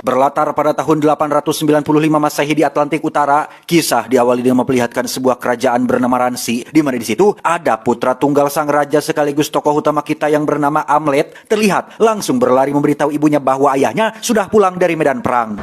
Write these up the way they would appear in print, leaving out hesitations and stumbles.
Berlatar pada tahun 895 Masehi di Atlantik Utara, kisah diawali dengan memperlihatkan sebuah kerajaan bernama Ransi, di mana di situ ada putra tunggal sang raja sekaligus tokoh utama kita yang bernama Amlet, terlihat langsung berlari memberitahu ibunya bahwa ayahnya sudah pulang dari medan perang.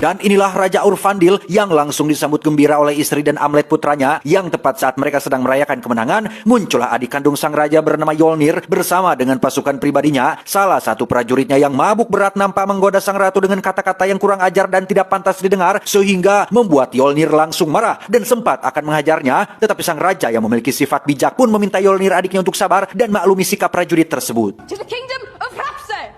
Dan inilah Raja Urfandil yang langsung disambut gembira oleh istri dan Amlet putranya, yang tepat saat mereka sedang merayakan kemenangan, muncullah adik kandung sang raja bernama Yolnir bersama dengan pasukan pribadinya. Salah satu prajuritnya yang mabuk berat nampak menggoda sang ratu dengan kata-kata yang kurang ajar dan tidak pantas didengar, sehingga membuat Yolnir langsung marah dan sempat akan menghajarnya. Tetapi sang raja yang memiliki sifat bijak pun meminta Yolnir adiknya untuk sabar dan maklumi sikap prajurit tersebut. To the kingdom of Rapse!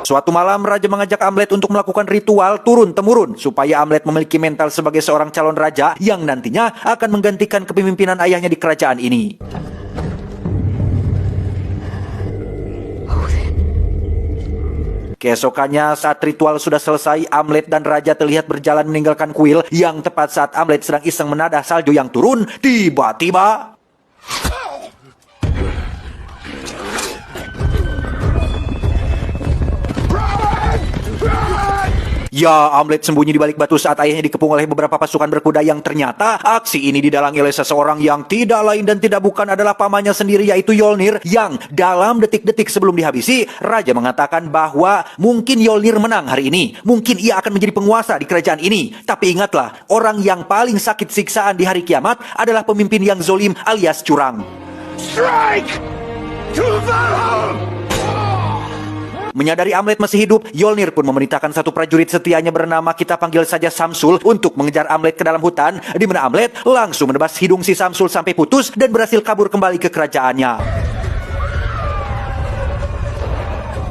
Suatu malam, Raja mengajak Amlet untuk melakukan ritual turun-temurun supaya Amlet memiliki mental sebagai seorang calon raja yang nantinya akan menggantikan kepemimpinan ayahnya di kerajaan ini. Keesokannya, saat ritual sudah selesai, Amlet dan Raja terlihat berjalan meninggalkan kuil yang tepat saat Amlet sedang iseng menadah salju yang turun, tiba-tiba... Ya, Amlet sembunyi di balik batu saat ayahnya dikepung oleh beberapa pasukan berkuda yang ternyata aksi ini didalangi oleh seseorang yang tidak lain dan tidak bukan adalah pamannya sendiri, yaitu Yolnir, yang dalam detik-detik sebelum dihabisi, Raja mengatakan bahwa mungkin Yolnir menang hari ini, mungkin ia akan menjadi penguasa di kerajaan ini. Tapi ingatlah, orang yang paling sakit siksaan di hari kiamat adalah pemimpin yang zolim alias curang. Strike! To Valhalla! Menyadari Amlet masih hidup, Yolnir pun memerintahkan satu prajurit setianya bernama kita panggil saja Samsul untuk mengejar Amlet ke dalam hutan, di mana Amlet langsung menebas hidung si Samsul sampai putus dan berhasil kabur kembali ke kerajaannya.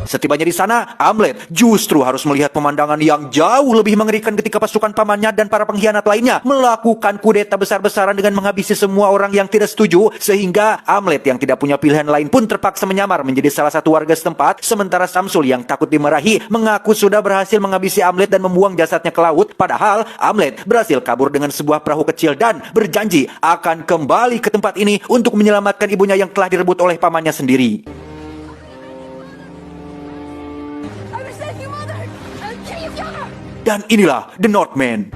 Setibanya di sana, Amlet justru harus melihat pemandangan yang jauh lebih mengerikan ketika pasukan pamannya dan para pengkhianat lainnya melakukan kudeta besar-besaran dengan menghabisi semua orang yang tidak setuju, sehingga Amlet yang tidak punya pilihan lain pun terpaksa menyamar menjadi salah satu warga setempat, sementara Samsul yang takut dimarahi mengaku sudah berhasil menghabisi Amlet dan membuang jasadnya ke laut. Padahal Amlet berhasil kabur dengan sebuah perahu kecil dan berjanji akan kembali ke tempat ini untuk menyelamatkan ibunya yang telah direbut oleh pamannya sendiri. Dan inilah The Northman.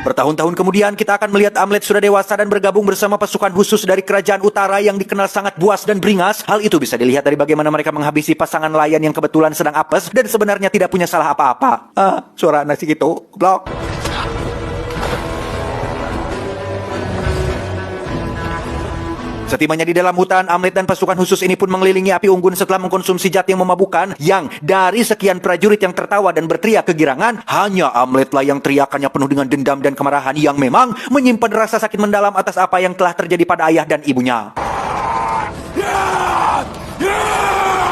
Bertahun-tahun kemudian kita akan melihat Amlet sudah dewasa dan bergabung bersama pasukan khusus dari kerajaan utara yang dikenal sangat buas dan beringas. Hal itu bisa dilihat dari bagaimana mereka menghabisi pasangan nelayan yang kebetulan sedang apes dan sebenarnya tidak punya salah apa-apa. Suara nasi gitu, blok. Setibanya di dalam hutan, Amlet dan pasukan khusus ini pun mengelilingi api unggun setelah mengkonsumsi zat yang memabukkan, yang dari sekian prajurit yang tertawa dan berteriak kegirangan, hanya Amlet lah yang teriakannya penuh dengan dendam dan kemarahan yang memang menyimpan rasa sakit mendalam atas apa yang telah terjadi pada ayah dan ibunya.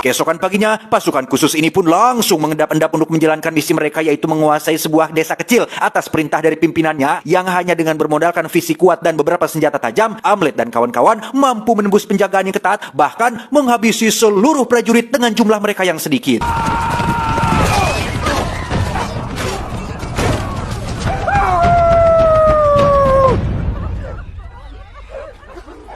Keesokan paginya, pasukan khusus ini pun langsung mengendap-endap untuk menjalankan misi mereka, yaitu menguasai sebuah desa kecil atas perintah dari pimpinannya yang hanya dengan bermodalkan fisik kuat dan beberapa senjata tajam, Amlet dan kawan-kawan mampu menembus penjagaan yang ketat, bahkan menghabisi seluruh prajurit dengan jumlah mereka yang sedikit.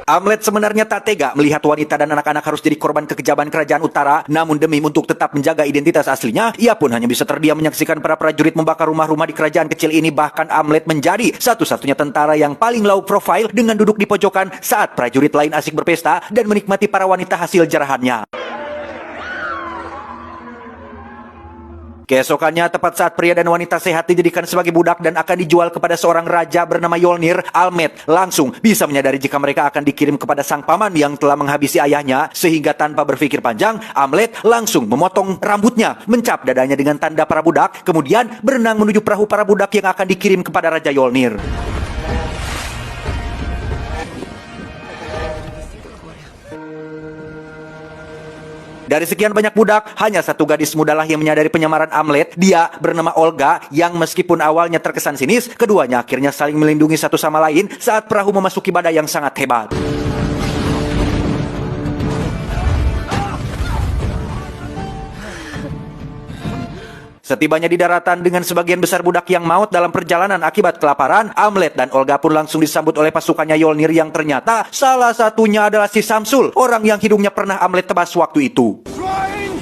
Amlet sebenarnya tak tega melihat wanita dan anak-anak harus jadi korban kekejaman kerajaan utara, namun demi untuk tetap menjaga identitas aslinya, ia pun hanya bisa terdiam menyaksikan para prajurit membakar rumah-rumah di kerajaan kecil ini. Bahkan Amlet menjadi satu-satunya tentara yang paling low profile dengan duduk di pojokan saat prajurit lain asik berpesta dan menikmati para wanita hasil jarahannya. Keesokannya, tepat saat pria dan wanita sehat dijadikan sebagai budak dan akan dijual kepada seorang raja bernama Yolnir, Amlet langsung bisa menyadari jika mereka akan dikirim kepada sang paman yang telah menghabisi ayahnya, sehingga tanpa berpikir panjang, Amlet langsung memotong rambutnya, mencap dadanya dengan tanda para budak, kemudian berenang menuju perahu para budak yang akan dikirim kepada Raja Yolnir. Dari sekian banyak budak, hanya satu gadis mudalah yang menyadari penyamaran Amlet. Dia bernama Olga, yang meskipun awalnya terkesan sinis, keduanya akhirnya saling melindungi satu sama lain saat perahu memasuki badai yang sangat hebat. Setibanya di daratan dengan sebagian besar budak yang maut dalam perjalanan akibat kelaparan, Amlet dan Olga pun langsung disambut oleh pasukannya Yolnir yang ternyata salah satunya adalah si Samsul, orang yang hidungnya pernah Amlet tebas waktu itu. Flying!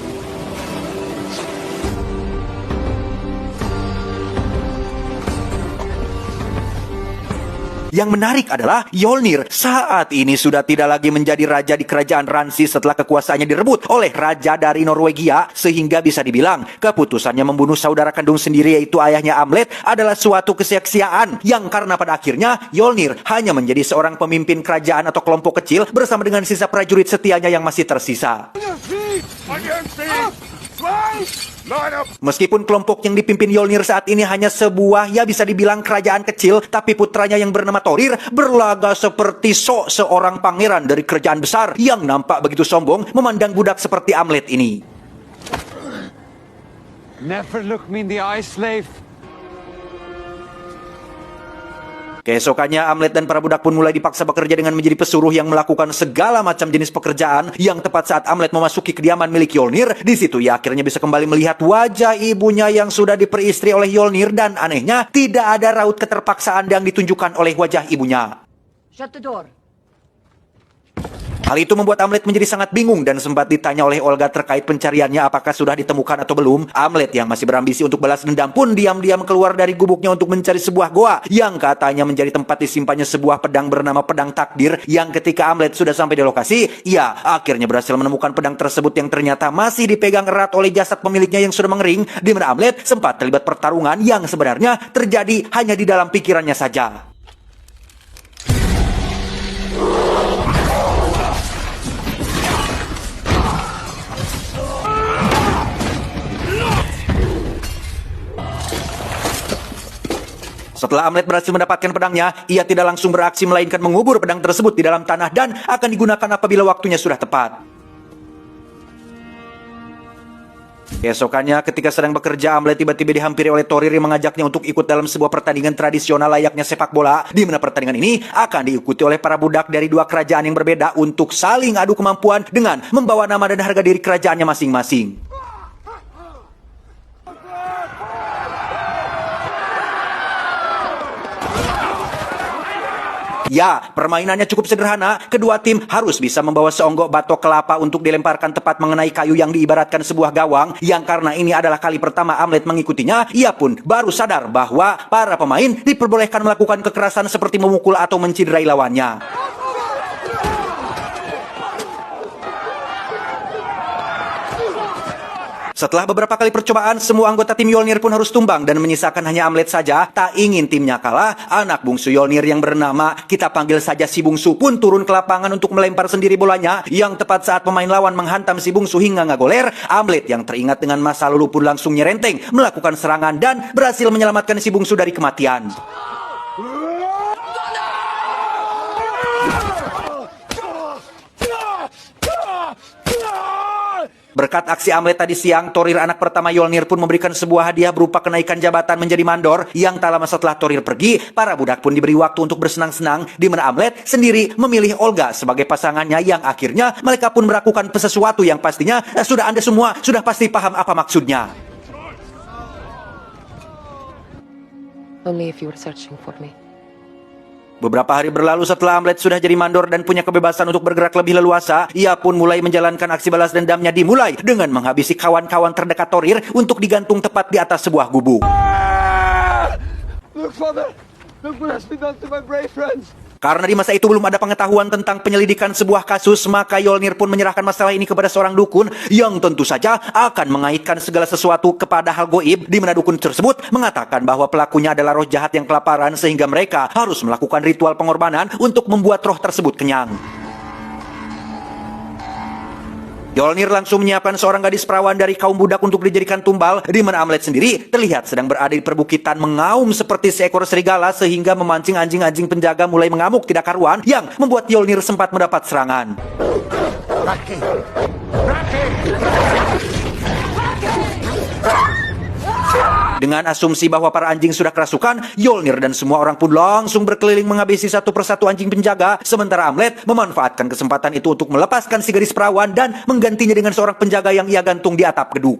Yang menarik adalah Yolnir saat ini sudah tidak lagi menjadi raja di kerajaan Ransi setelah kekuasaannya direbut oleh raja dari Norwegia, sehingga bisa dibilang keputusannya membunuh saudara kandung sendiri yaitu ayahnya Amlet adalah suatu kesia-siaan yang karena pada akhirnya Yolnir hanya menjadi seorang pemimpin kerajaan atau kelompok kecil bersama dengan sisa prajurit setianya yang masih tersisa. On your feet! On your feet! Fly! Line up! Meskipun kelompok yang dipimpin Yolnir saat ini hanya sebuah, ya bisa dibilang kerajaan kecil, tapi putranya yang bernama Thorir berlaga seperti seorang pangeran dari kerajaan besar yang nampak begitu sombong memandang budak seperti Amlet ini. Never look me in the eye, slave. Keesokannya Amlet dan para budak pun mulai dipaksa bekerja dengan menjadi pesuruh yang melakukan segala macam jenis pekerjaan yang tepat saat Amlet memasuki kediaman milik Yolnir. Di situ ia akhirnya bisa kembali melihat wajah ibunya yang sudah diperistri oleh Yolnir dan anehnya tidak ada raut keterpaksaan yang ditunjukkan oleh wajah ibunya. Shut the door. Hal itu membuat Amlet menjadi sangat bingung dan sempat ditanya oleh Olga terkait pencariannya apakah sudah ditemukan atau belum. Amlet yang masih berambisi untuk balas dendam pun diam-diam keluar dari gubuknya untuk mencari sebuah goa yang katanya menjadi tempat disimpannya sebuah pedang bernama pedang takdir, yang ketika Amlet sudah sampai di lokasi, ia akhirnya berhasil menemukan pedang tersebut yang ternyata masih dipegang erat oleh jasad pemiliknya yang sudah mengering, di mana Amlet sempat terlibat pertarungan yang sebenarnya terjadi hanya di dalam pikirannya saja. Setelah Amlet berhasil mendapatkan pedangnya, ia tidak langsung beraksi melainkan mengubur pedang tersebut di dalam tanah dan akan digunakan apabila waktunya sudah tepat. Keesokannya ketika sedang bekerja, Amlet tiba-tiba dihampiri oleh Thorir yang mengajaknya untuk ikut dalam sebuah pertandingan tradisional layaknya sepak bola, di mana pertandingan ini akan diikuti oleh para budak dari dua kerajaan yang berbeda untuk saling adu kemampuan dengan membawa nama dan harga diri kerajaannya masing-masing. Ya, permainannya cukup sederhana. Kedua tim harus bisa membawa seonggok batok kelapa untuk dilemparkan tepat mengenai kayu yang diibaratkan sebuah gawang. Yang karena ini adalah kali pertama Amlet mengikutinya, ia pun baru sadar bahwa para pemain diperbolehkan melakukan kekerasan seperti memukul atau menciderai lawannya. Setelah beberapa kali percobaan, semua anggota tim Yolnir pun harus tumbang dan menyisakan hanya Amlet saja. Tak ingin timnya kalah, anak bungsu Yolnir yang bernama kita panggil saja si bungsu pun turun ke lapangan untuk melempar sendiri bolanya. Yang tepat saat pemain lawan menghantam si bungsu hingga ngagoler, Amlet yang teringat dengan masa lalu pun langsung nyerenteng melakukan serangan dan berhasil menyelamatkan si bungsu dari kematian. Berkat aksi Amlet tadi siang, Thorir anak pertama Yolnir pun memberikan sebuah hadiah berupa kenaikan jabatan menjadi mandor. Yang tak lama setelah Thorir pergi, para budak pun diberi waktu untuk bersenang-senang, di mana Amlet sendiri memilih Olga sebagai pasangannya, yang akhirnya mereka pun melakukan sesuatu yang pastinya sudah Anda semua sudah pasti paham apa maksudnya. Only if you were searching for me. Beberapa hari berlalu setelah Amlet sudah jadi mandor dan punya kebebasan untuk bergerak lebih leluasa, ia pun mulai menjalankan aksi balas dendamnya, dimulai dengan menghabisi kawan-kawan terdekat Thorir untuk digantung tepat di atas sebuah gubuk. Look, father! Look what has been done to my brave friends! Karena di masa itu belum ada pengetahuan tentang penyelidikan sebuah kasus, maka Yolnir pun menyerahkan masalah ini kepada seorang dukun yang tentu saja akan mengaitkan segala sesuatu kepada hal goib, di mana dukun tersebut mengatakan bahwa pelakunya adalah roh jahat yang kelaparan sehingga mereka harus melakukan ritual pengorbanan untuk membuat roh tersebut kenyang. Yolnir langsung menyiapkan seorang gadis perawan dari kaum budak untuk dijadikan tumbal, di mana Amlet sendiri terlihat sedang berada di perbukitan mengaum seperti seekor serigala sehingga memancing anjing-anjing penjaga mulai mengamuk tidak karuan yang membuat Yolnir sempat mendapat serangan. Rocky! Rocky! Dengan asumsi bahwa para anjing sudah kerasukan, Yolnir dan semua orang pun langsung berkeliling menghabisi satu persatu anjing penjaga, sementara Amlet memanfaatkan kesempatan itu untuk melepaskan si gadis perawan dan menggantinya dengan seorang penjaga yang ia gantung di atap gedung.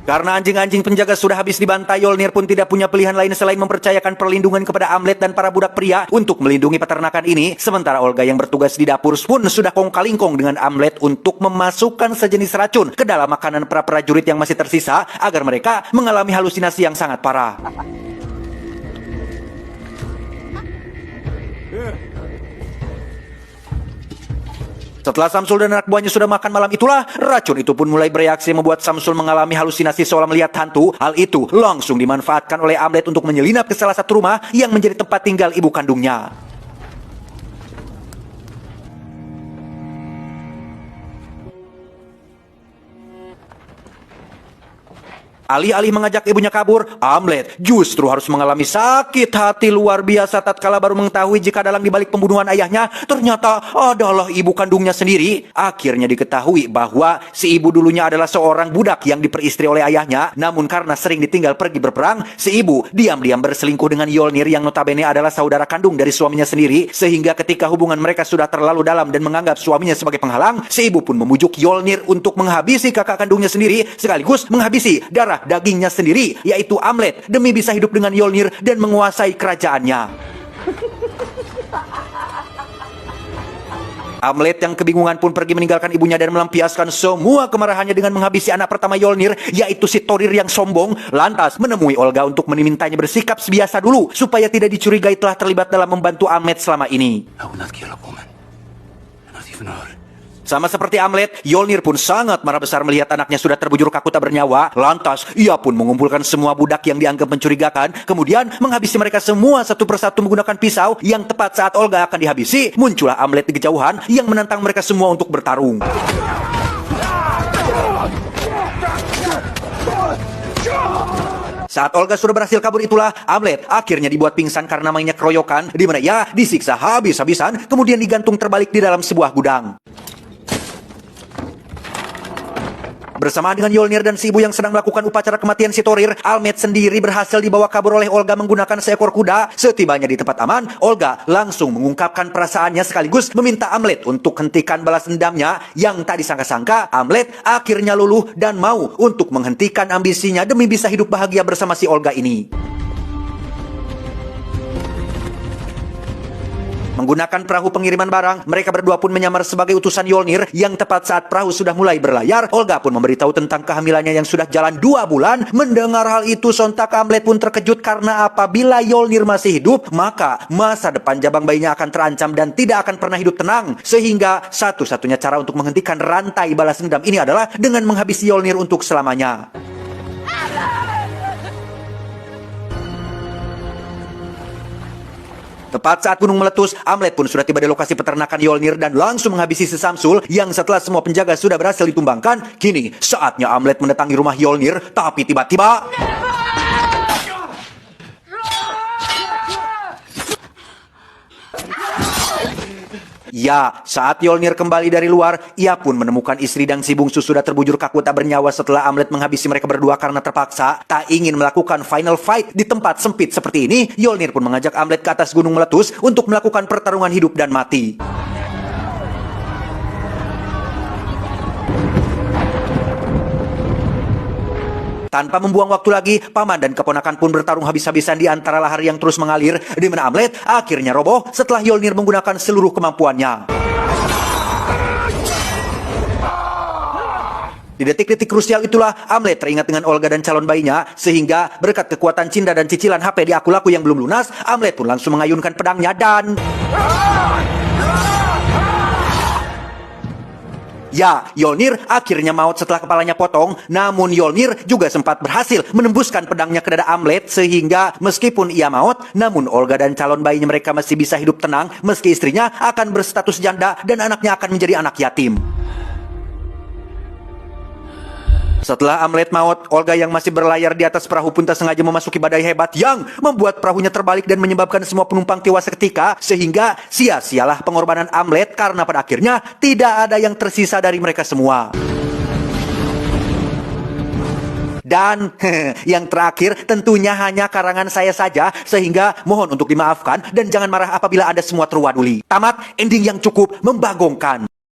Karena anjing-anjing penjaga sudah habis dibantai, Yolnir pun tidak punya pilihan lain selain mempercayakan perlindungan kepada Amlet dan para budak pria untuk melindungi peternakan ini. Sementara Olga yang bertugas di dapur pun sudah kong-kalingkong dengan Amlet untuk memasukkan sejenis racun ke dalam makanan para prajurit yang masih tersisa agar mereka mengalami halusinasi yang sangat parah. Setelah Samsul dan anak buahnya sudah makan malam itulah, racun itu pun mulai bereaksi membuat Samsul mengalami halusinasi seolah melihat hantu. Hal itu langsung dimanfaatkan oleh Amlet untuk menyelinap ke salah satu rumah yang menjadi tempat tinggal ibu kandungnya. Alih-alih mengajak ibunya kabur, Amlet justru harus mengalami sakit hati luar biasa tatkala baru mengetahui jika dalam dibalik pembunuhan ayahnya ternyata adalah ibu kandungnya sendiri. Akhirnya diketahui bahwa si ibu dulunya adalah seorang budak yang diperistri oleh ayahnya, namun karena sering ditinggal pergi berperang, si ibu diam-diam berselingkuh dengan Yolnir yang notabene adalah saudara kandung dari suaminya sendiri, sehingga ketika hubungan mereka sudah terlalu dalam dan menganggap suaminya sebagai penghalang, si ibu pun memujuk Yolnir untuk menghabisi kakak kandungnya sendiri sekaligus menghabisi darah dagingnya sendiri, yaitu Amlet, demi bisa hidup dengan Yolnir dan menguasai kerajaannya. Amlet yang kebingungan pun pergi meninggalkan ibunya dan melampiaskan semua kemarahannya dengan menghabisi anak pertama Yolnir, yaitu si Thorir yang sombong. Lantas menemui Olga untuk memintanya bersikap sebiasa dulu supaya tidak dicurigai telah terlibat dalam membantu Amlet selama ini. I will not kill a woman. Not even her. Sama seperti Amlet, Yolnir pun sangat marah besar melihat anaknya sudah terbujur kaku tak bernyawa. Lantas, ia pun mengumpulkan semua budak yang dianggap mencurigakan, kemudian menghabisi mereka semua satu persatu menggunakan pisau. Yang tepat saat Olga akan dihabisi, muncullah Amlet di kejauhan yang menantang mereka semua untuk bertarung. Saat Olga sudah berhasil kabur itulah, Amlet akhirnya dibuat pingsan karena mainnya keroyokan, di mana ia disiksa habis-habisan, kemudian digantung terbalik di dalam sebuah gudang. Bersama dengan Yolnir dan si ibu yang sedang melakukan upacara kematian si Thorir, Amlet sendiri berhasil dibawa kabur oleh Olga menggunakan seekor kuda. Setibanya di tempat aman, Olga langsung mengungkapkan perasaannya sekaligus meminta Amlet untuk hentikan balas dendamnya. Yang tak disangka-sangka, Amlet akhirnya luluh dan mau untuk menghentikan ambisinya demi bisa hidup bahagia bersama si Olga ini. Menggunakan perahu pengiriman barang, mereka berdua pun menyamar sebagai utusan Yolnir. Yang tepat saat perahu sudah mulai berlayar, Olga pun memberitahu tentang kehamilannya yang sudah jalan 2 bulan. Mendengar hal itu, sontak Amlet pun terkejut karena apabila Yolnir masih hidup, maka masa depan jabang bayinya akan terancam dan tidak akan pernah hidup tenang. Sehingga satu-satunya cara untuk menghentikan rantai balas dendam ini adalah dengan menghabisi Yolnir untuk selamanya. Tepat saat gunung meletus, Amlet pun sudah tiba di lokasi peternakan Yolnir dan langsung menghabisi si Samsul yang setelah semua penjaga sudah berhasil ditumbangkan. Kini saatnya Amlet mendatangi rumah Yolnir, tapi tiba-tiba ya, saat Yolnir kembali dari luar, ia pun menemukan istri dan si bungsu sudah terbujur kaku tak bernyawa setelah Amlet menghabisi mereka berdua karena terpaksa. Tak ingin melakukan final fight di tempat sempit seperti ini, Yolnir pun mengajak Amlet ke atas gunung meletus untuk melakukan pertarungan hidup dan mati. Tanpa membuang waktu lagi, paman dan keponakan pun bertarung habis-habisan di antara lahar yang terus mengalir, di mana Amlet akhirnya roboh setelah Yolnir menggunakan seluruh kemampuannya. Di detik-detik krusial itulah, Amlet teringat dengan Olga dan calon bayinya, sehingga berkat kekuatan cinta dan cicilan HP di aku laku yang belum lunas, Amlet pun langsung mengayunkan pedangnya dan ya, Yolnir akhirnya maut setelah kepalanya potong. Namun Yolnir juga sempat berhasil menembuskan pedangnya ke dada Amlet, sehingga meskipun ia maut, namun Olga dan calon bayinya mereka masih bisa hidup tenang meski istrinya akan berstatus janda dan anaknya akan menjadi anak yatim. Setelah Amlet maut, Olga yang masih berlayar di atas perahu pun tak sengaja memasuki badai hebat yang membuat perahunya terbalik dan menyebabkan semua penumpang tewas seketika, sehingga sia-sialah pengorbanan Amlet karena pada akhirnya tidak ada yang tersisa dari mereka semua. Dan yang terakhir tentunya hanya karangan saya saja, sehingga mohon untuk dimaafkan dan jangan marah apabila Anda semua terwaduli. Tamat, ending yang cukup membagongkan.